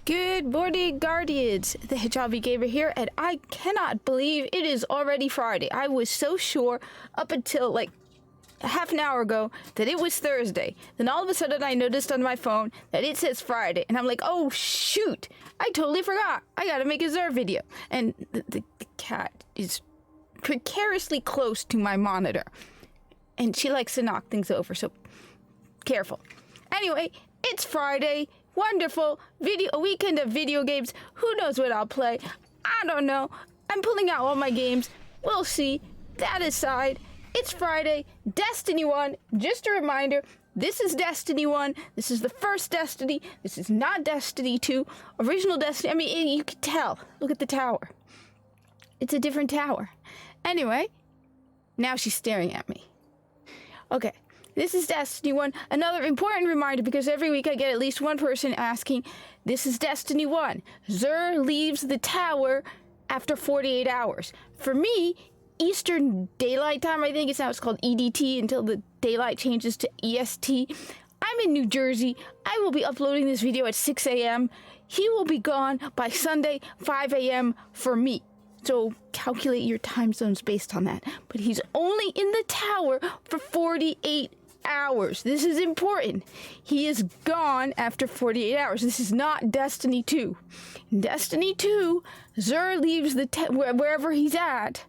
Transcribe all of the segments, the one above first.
Good morning, Guardians. The Hijabi Gamer here, and I cannot believe it is already Friday. I was so sure up until like half an hour ago that it was Thursday. Then all of a sudden I noticed on my phone that it says Friday, and I'm like, oh shoot, I totally forgot. I gotta make a Zer video. And the cat is precariously close to my monitor, and she likes to knock things over, so careful. Anyway, it's Friday. Wonderful a weekend of video games. Who knows what I'll play? I don't know. I'm pulling out all my games. We'll see. That aside, it's Friday. Destiny 1. Just a reminder, this is Destiny 1. This is the first Destiny. This is not Destiny 2. Original Destiny. I mean, you can tell. Look at the tower. It's a different tower. Anyway, now she's staring at me. Okay. This is Destiny 1. Another important reminder, because every week I get at least one person asking, this is Destiny 1. Zer leaves the tower after 48 hours. For me, Eastern Daylight Time, I think it's now it's called EDT until the daylight changes to EST. I'm in New Jersey. I will be uploading this video at 6 a.m. He will be gone by Sunday, 5 a.m. for me. So calculate your time zones based on that. But he's only in the tower for 48 hours. This is important. He is gone after 48 hours. This is not Destiny 2. In Destiny 2, Zer leaves wherever he's at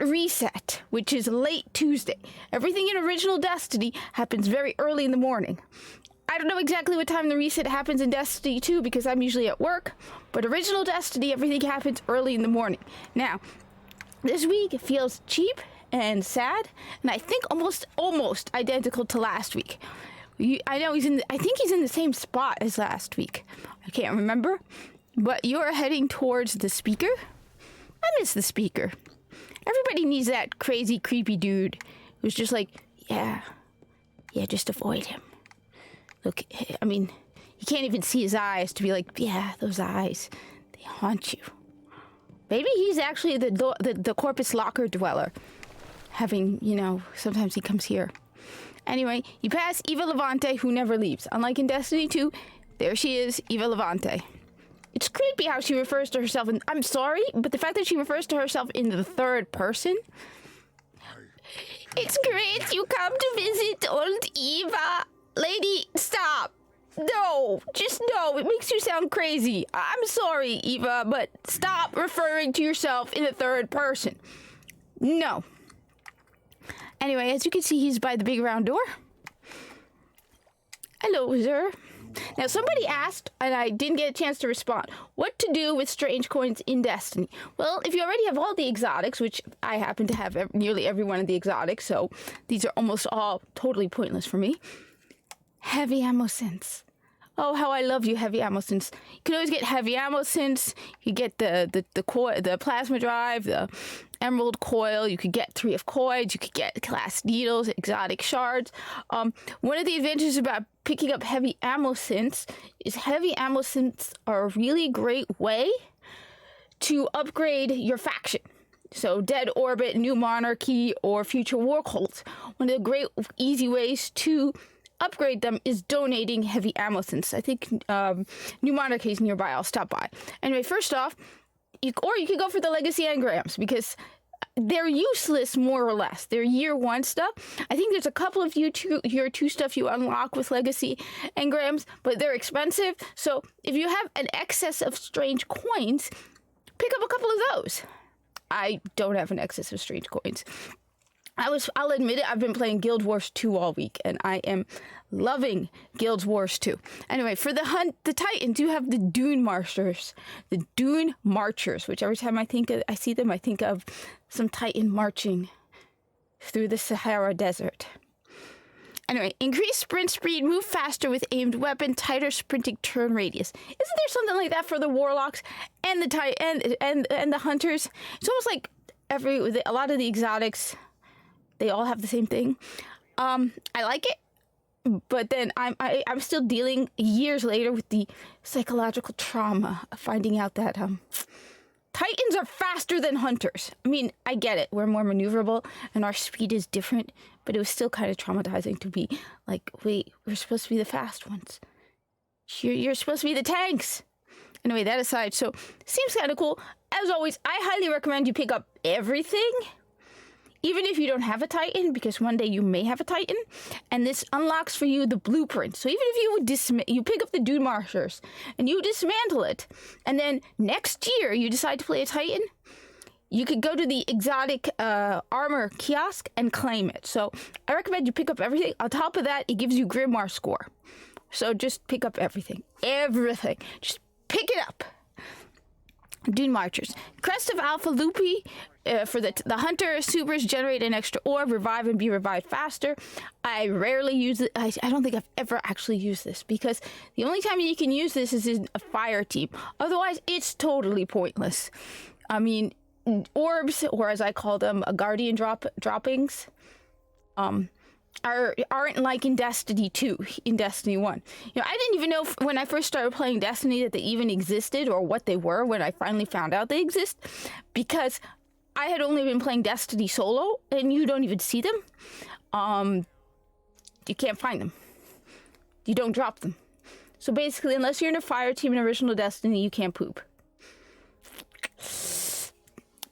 reset, which is late Tuesday. Everything in original Destiny happens very early in the morning. I don't know exactly what time the reset happens in Destiny 2 because I'm usually at work, but original Destiny, everything happens early in the morning. Now, this week it feels cheap and sad, and I think almost identical to last week. I know I think he's in the same spot as last week. I can't remember, but you're heading towards the speaker. I miss the speaker. Everybody needs that crazy, creepy dude who's just like, yeah, just avoid him. Look, I mean, you can't even see his eyes to be like, yeah, those eyes, they haunt you. Maybe he's actually the Corpus Locker dweller. Having, sometimes he comes here. Anyway, you pass Eva Levante, who never leaves. Unlike in Destiny 2, there she is, Eva Levante. It's creepy how she refers to herself, and I'm sorry, but the fact that she refers to herself in the third person. It's great you come to visit old Eva. Lady, stop. No, just no. It makes you sound crazy. I'm sorry, Eva, but stop referring to yourself in the third person. No. Anyway, as you can see, he's by the big round door. Hello, Zer. Now, somebody asked, and I didn't get a chance to respond, what to do with strange coins in Destiny. Well, if you already have all the exotics, which I happen to have nearly every one of the exotics, so these are almost all totally pointless for me. Heavy ammo synths. Oh, how I love you, heavy ammo synths. You can always get heavy ammo synths. You get the plasma drive, the emerald coil. You could get 3 of coins. You could get glass needles, exotic shards. One of the advantages about picking up heavy ammo synths is heavy ammo synths are a really great way to upgrade your faction. So Dead Orbit, New Monarchy, or Future War Cult. One of the great easy ways to upgrade them is donating heavy ammo synths. I think New Monarchy is nearby. I'll stop by. Anyway, first off, you could go for the Legacy engrams because they're useless more or less. They're year 1 stuff. I think there's a couple of year 2 stuff you unlock with Legacy engrams, but they're expensive. So if you have an excess of strange coins, pick up a couple of those. I don't have an excess of strange coins. I'll admit it, I've been playing Guild Wars 2 all week, and I am loving Guild Wars 2. Anyway, for the Titans, you have the Dune Marchers. The Dune Marchers, which every time I see them, I think of some Titan marching through the Sahara Desert. Anyway, increase sprint speed, move faster with aimed weapon, tighter sprinting turn radius. Isn't there something like that for the Warlocks and the and the Hunters? It's almost like a lot of the exotics, they all have the same thing. I like it, but then I'm still dealing years later with the psychological trauma of finding out that Titans are faster than Hunters. I mean, I get it. We're more maneuverable and our speed is different, but it was still kind of traumatizing to be like, wait, we're supposed to be the fast ones. You're supposed to be the tanks. Anyway, that aside, so seems kind of cool. As always, I highly recommend you pick up everything, even if you don't have a Titan, because one day you may have a Titan, and this unlocks for you the blueprint. So even if you pick up the Dune Marchers and you dismantle it, and then next year you decide to play a Titan, you could go to the exotic armor kiosk and claim it. So I recommend you pick up everything. On top of that, it gives you Grimoire score. So just pick up everything. Everything. Just pick it up. Dune Marchers. Crest of Alpha Lupi for the Hunter Supers generate an extra orb, revive and be revived faster. I rarely use it. I don't think I've ever actually used this because the only time you can use this is in a fire team. Otherwise, it's totally pointless. I mean, orbs, or as I call them, guardian droppings, aren't like in Destiny 2, in Destiny 1. You know, I didn't even know when I first started playing Destiny that they even existed or what they were when I finally found out they exist, because I had only been playing Destiny solo and you don't even see them. You can't find them. You don't drop them. So basically, unless you're in a fire team in original Destiny, you can't poop.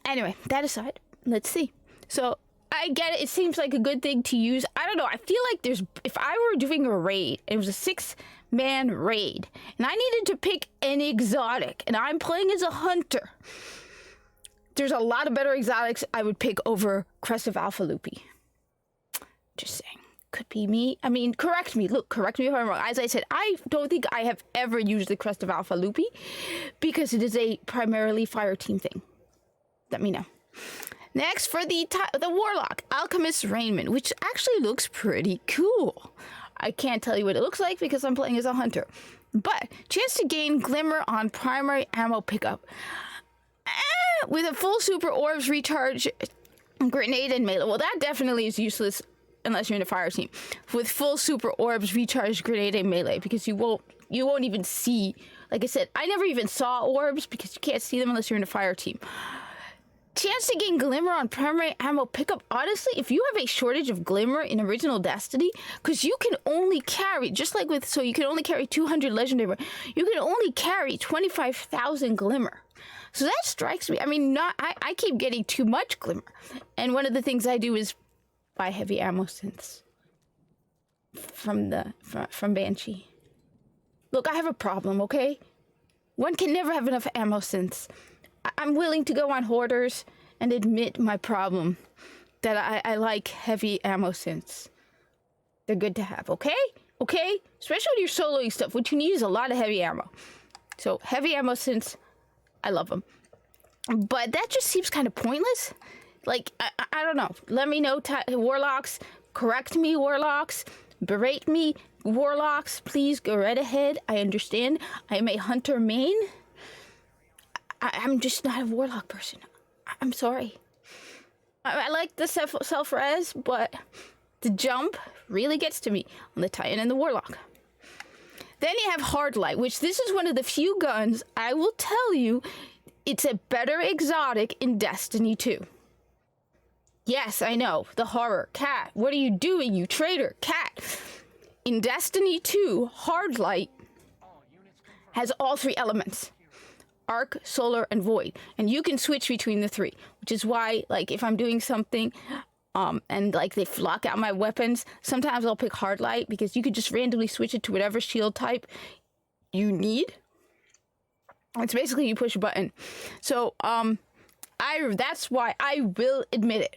Anyway, that aside, let's see. So I get it. It seems like a good thing to use. I don't know. I feel like if I were doing a raid, it was a 6-man raid, and I needed to pick an exotic, and I'm playing as a hunter, there's a lot of better exotics I would pick over Crest of Alpha Lupi. Just saying. Could be me. I mean, correct me. Look, correct me if I'm wrong. As I said, I don't think I have ever used the Crest of Alpha Lupi because it is a primarily fire team thing. Let me know. Next, for the Warlock, Alchemist Raiment, which actually looks pretty cool. I can't tell you what it looks like because I'm playing as a hunter. But, chance to gain Glimmer on primary ammo pickup. With a full super orbs recharge, grenade, and melee. Well, that definitely is useless unless you're in a fire team. With full super orbs, recharge, grenade, and melee. Because you won't even see, like I said, I never even saw orbs because you can't see them unless you're in a fire team. Chance to gain Glimmer on primary ammo pickup. Honestly, if you have a shortage of Glimmer in original Destiny, because you can only carry, just like with, so you can only carry 200 legendary, you can only carry 25,000 Glimmer. So that strikes me. I mean, I keep getting too much Glimmer. And one of the things I do is buy heavy ammo synths from Banshee. Look, I have a problem, okay? One can never have enough ammo synths. I'm willing to go on Hoarders and admit my problem, that I like heavy ammo synths. They're good to have, okay? Okay? Especially when you're soloing stuff, which you need is a lot of heavy ammo. So, heavy ammo synths, I love them. But that just seems kind of pointless. Like, I don't know. Let me know, Warlocks. Correct me, Warlocks. Berate me, Warlocks. Please go right ahead. I understand. I am a hunter main. I'm just not a Warlock person. I'm sorry. I like the self-res, but the jump really gets to me on the Titan and the Warlock. Then you have Hard Light, which this is one of the few guns I will tell you it's a better exotic in Destiny 2. Yes, I know. The horror. Cat. What are you doing, you traitor? Cat. In Destiny 2, Hard Light has all 3 elements. Arc, Solar, and Void. And you can switch between the 3. Which is why, like, if I'm doing something, and, like, they lock out my weapons, sometimes I'll pick Hard Light, because you could just randomly switch it to whatever shield type you need. It's basically you push a button. So, that's why I will admit it.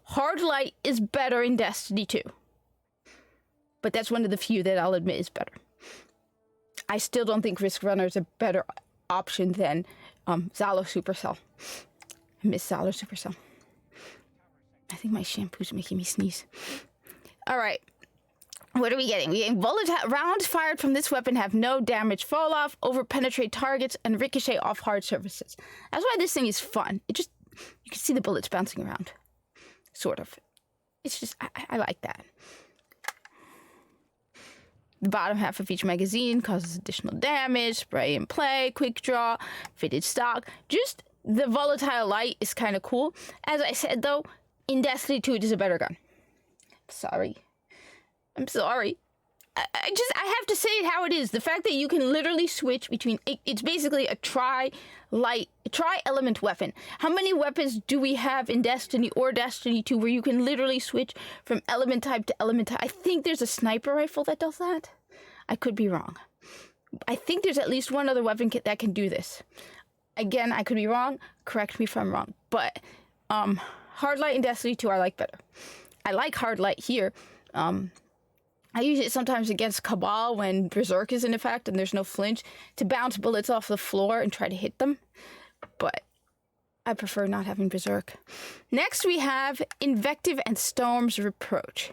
Hard Light is better in Destiny 2. But that's one of the few that I'll admit is better. I still don't think Risk Runner is a better option than Zalo Supercell. I miss Zalo Supercell. I think my shampoo's making me sneeze. Alright. What are we getting? We get volatile rounds fired from this weapon have no damage, fall off, over penetrate targets, and ricochet off hard surfaces. That's why this thing is fun. It just, you can see the bullets bouncing around. Sort of. It's just, I like that. The bottom half of each magazine causes additional damage, spray and play, quick draw, fitted stock. Just the volatile light is kind of cool. As I said though, in Destiny 2 it is a better gun. Sorry. I'm sorry. I have to say it how it is. The fact that you can literally switch between, it's basically a tri-element weapon. How many weapons do we have in Destiny or Destiny 2 where you can literally switch from element type to element type? I think there's a sniper rifle that does that. I could be wrong. I think there's at least one other weapon kit that can do this. Again, I could be wrong. Correct me if I'm wrong. But Hardlight in Destiny 2 I like better. I like Hardlight here. I use it sometimes against Cabal when Berserk is in effect and there's no flinch to bounce bullets off the floor and try to hit them. But I prefer not having Berserk. Next we have Invective and Storm's Reproach,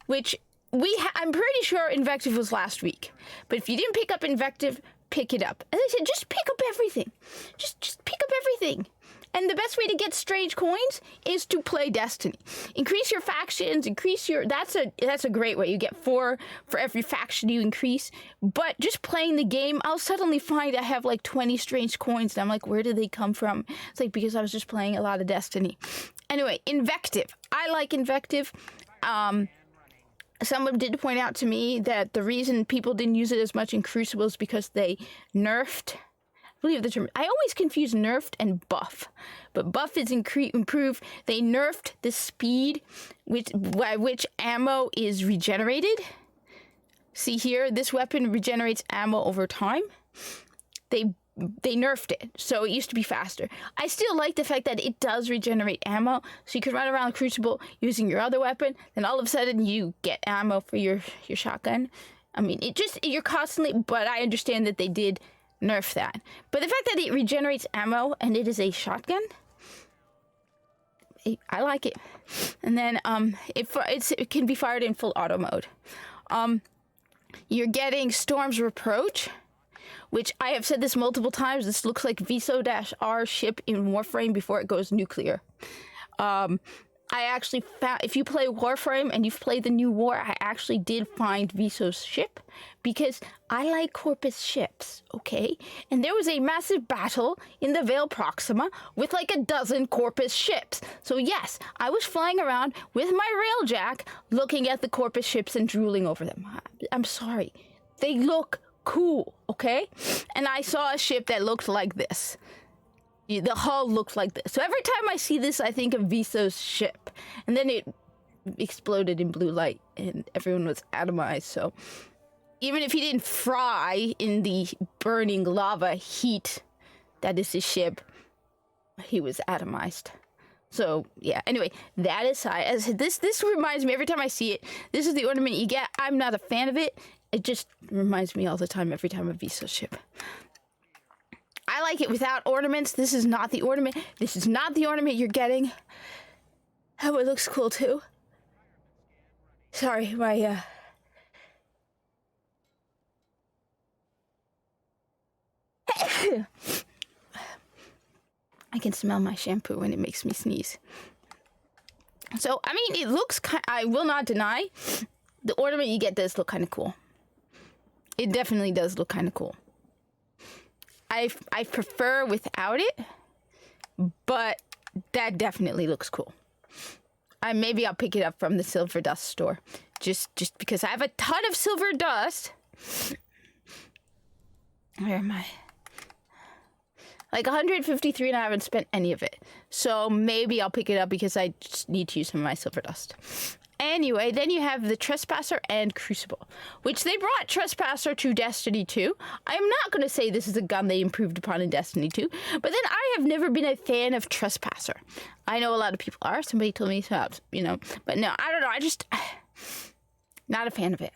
which I'm pretty sure Invective was last week. But if you didn't pick up Invective, pick it up. As I said, just pick up everything. Just pick up everything. And the best way to get strange coins is to play Destiny. Increase your factions, that's a great way. You get 4 for every faction you increase. But just playing the game, I'll suddenly find I have like 20 strange coins. And I'm like, where did they come from? It's like, because I was just playing a lot of Destiny. Anyway, Invective. I like Invective. Someone did point out to me that the reason people didn't use it as much in Crucible is because they nerfed, I believe the term, I always confuse nerfed and buff, but buff is improved. They nerfed the speed by which ammo is regenerated. See here, this weapon regenerates ammo over time. They nerfed it, so it used to be faster. I still like the fact that it does regenerate ammo, so you can run around Crucible using your other weapon, then all of a sudden you get ammo for your shotgun. I mean, you're constantly, but I understand that they did nerf that. But the fact that it regenerates ammo and it is a shotgun, I like it. And then it can be fired in full auto mode. You're getting Storm's Reproach, which I have said this multiple times. This looks like Viso-R ship in Warframe before it goes nuclear. I actually found, if you play Warframe and you've played the new war, I actually did find Viso's ship because I like Corpus ships, okay? And there was a massive battle in the Vale Proxima with like a dozen Corpus ships. So yes, I was flying around with my railjack looking at the Corpus ships and drooling over them. I'm sorry. They look cool, okay? And I saw a ship that looked like this. The hull looked like this. So every time I see this, I think of Viso's ship. And then it exploded in blue light and everyone was atomized. So even if he didn't fry in the burning lava heat that is his ship, he was atomized. So yeah, anyway, that aside, as I said, this reminds me every time I see it, this is the ornament you get. I'm not a fan of it. It just reminds me all the time, every time of Viso's ship. I like it without ornaments. This is not the ornament. This is not the ornament you're getting. Oh, it looks cool too. Sorry, my I can smell my shampoo when it makes me sneeze. So, I mean, it looks I will not deny, the ornament you get does look kind of cool. It definitely does look kind of cool. I prefer without it, but that definitely looks cool. Maybe I'll pick it up from the Silver Dust store, just because I have a ton of silver dust. Where am I? Like 153 and I haven't spent any of it. So maybe I'll pick it up because I just need to use some of my silver dust. Anyway, then you have the Trespasser and Crucible, which they brought Trespasser to Destiny 2. I'm not going to say this is a gun they improved upon in Destiny 2, but then I have never been a fan of Trespasser. I know a lot of people are. Somebody told me so, you know, but no, I don't know. I just, not a fan of it.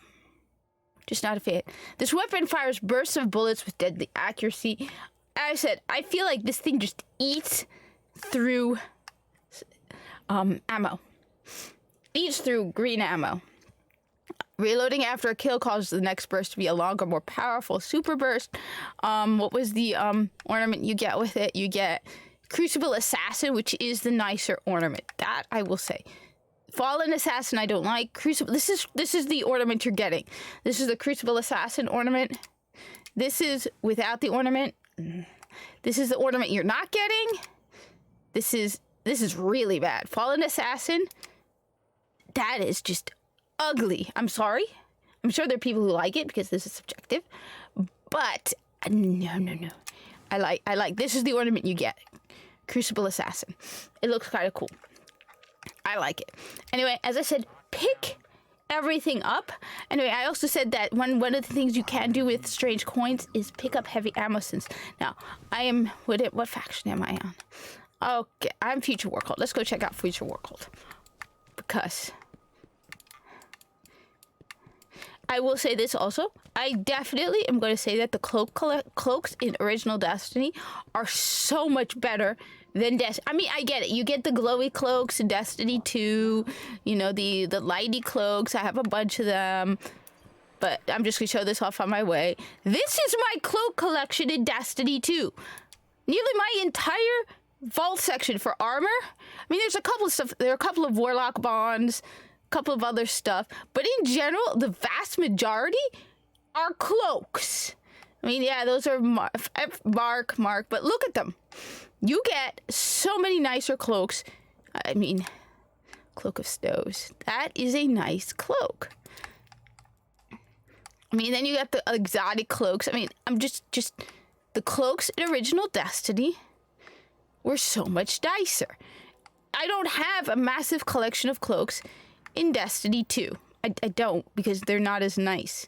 Just not a fan. This weapon fires bursts of bullets with deadly accuracy. As I said, I feel like this thing just eats through ammo. Eats through green ammo. Reloading after a kill causes the next burst to be a longer, more powerful super burst. What was the ornament you get with it? You get Crucible Assassin, which is the nicer ornament. That I will say. Fallen Assassin I don't like. Crucible. This is the ornament you're getting. This is the Crucible Assassin ornament. This is without the ornament. This is the ornament you're not getting. This is really bad. Fallen Assassin. That is just ugly. I'm sorry. I'm sure there are people who like it because this is subjective, but no. I like this is the ornament you get. Crucible Assassin. It looks kind of cool. I like it. Anyway, as I said, pick everything up. Anyway, I also said that one of the things you can do with strange coins is pick up heavy ammo sense. Now, I am what faction am I on? Okay, I'm Future War Cult. Let's go check out Future War Cult. Because I will say this also. I definitely am going to say that the cloaks in original Destiny are so much better than Destiny. I mean, I get it. You get the glowy cloaks in Destiny 2. You know, the lighty cloaks. I have a bunch of them. But I'm just going to show this off on my way. This is my cloak collection in Destiny 2. Nearly my entire vault section for armor. I mean, there's a couple of stuff. There are a couple of Warlock bonds. Couple of other stuff, but in general, the vast majority are cloaks. I mean, yeah, those are mark, but look at them. You get so many nicer cloaks. I mean, Cloak of Snows. That is a nice cloak. I mean, then you got the exotic cloaks. I mean, I'm just the cloaks in original Destiny were so much nicer. I don't have a massive collection of cloaks in Destiny 2. I don't, because they're not as nice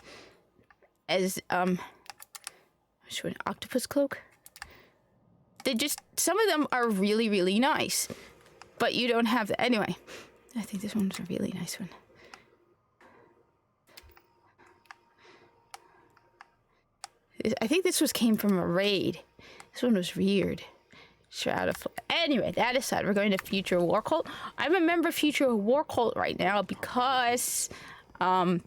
as which one? Octopus cloak? They just, some of them are really, really nice, but you don't have that. Anyway, I think this one's a really nice one. I think this came from a raid. This one was weird. Shroud of... Anyway, that aside, we're going to Future War Cult. I'm a member of Future War Cult right now because you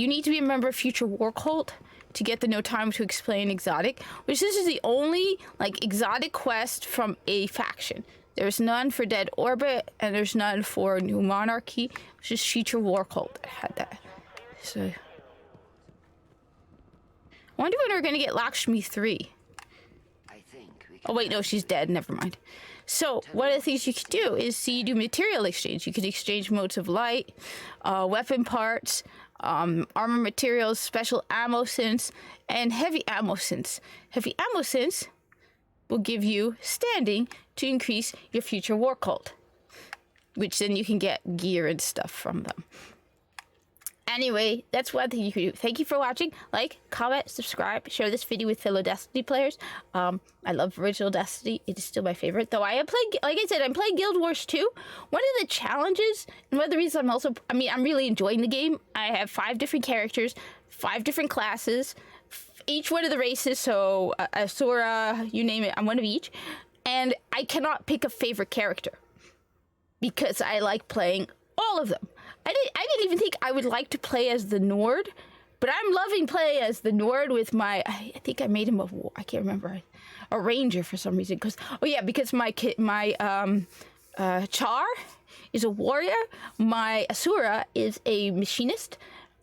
need to be a member of Future War Cult to get the No Time to Explain exotic, which this is the only like exotic quest from a faction. There's none for Dead Orbit, and there's none for New Monarchy, which is Future War Cult that had that. So I wonder when we're gonna get Lakshmi 3. Oh wait, no, she's dead. Never mind. So one of the things you can do is you do material exchange. You can exchange motes of light, weapon parts, armor materials, special ammo synths, and heavy ammo synths. Heavy ammo synths will give you standing to increase your Future War Cult, which then you can get gear and stuff from them. Anyway, that's one thing you can do. Thank you for watching. Like, comment, subscribe, share this video with fellow Destiny players. I love original Destiny. It is still my favorite. Though I am playing, like I said, I'm playing Guild Wars 2. One of the challenges, and one of the reasons I'm really enjoying the game. I have 5 different characters, 5 different classes, each one of the races. So, Asura, you name it, I'm one of each. And I cannot pick a favorite character because I like playing all of them. I didn't even think I would like to play as the Nord, but I'm loving playing as the Nord with my, I think I made him I can't remember, a ranger for some reason. Because my Char is a warrior, my Asura is a machinist,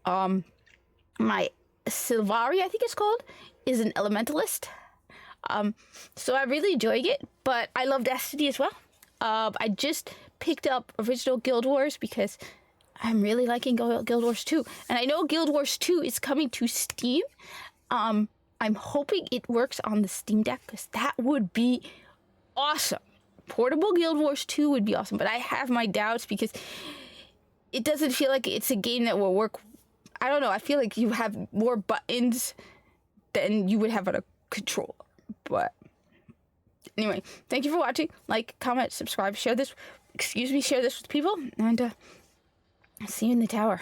my Sylvari, I think it's called, is an elementalist. So I'm really enjoying it, but I love Destiny as well. I just picked up original Guild Wars because I'm really liking Guild Wars 2. And I know Guild Wars 2 is coming to Steam. I'm hoping it works on the Steam Deck because that would be awesome. Portable Guild Wars 2 would be awesome, but I have my doubts because it doesn't feel like it's a game that will work. I don't know. I feel like you have more buttons than you would have on a controller. But anyway, thank you for watching. Like, comment, subscribe, share this with people, and see you in the tower.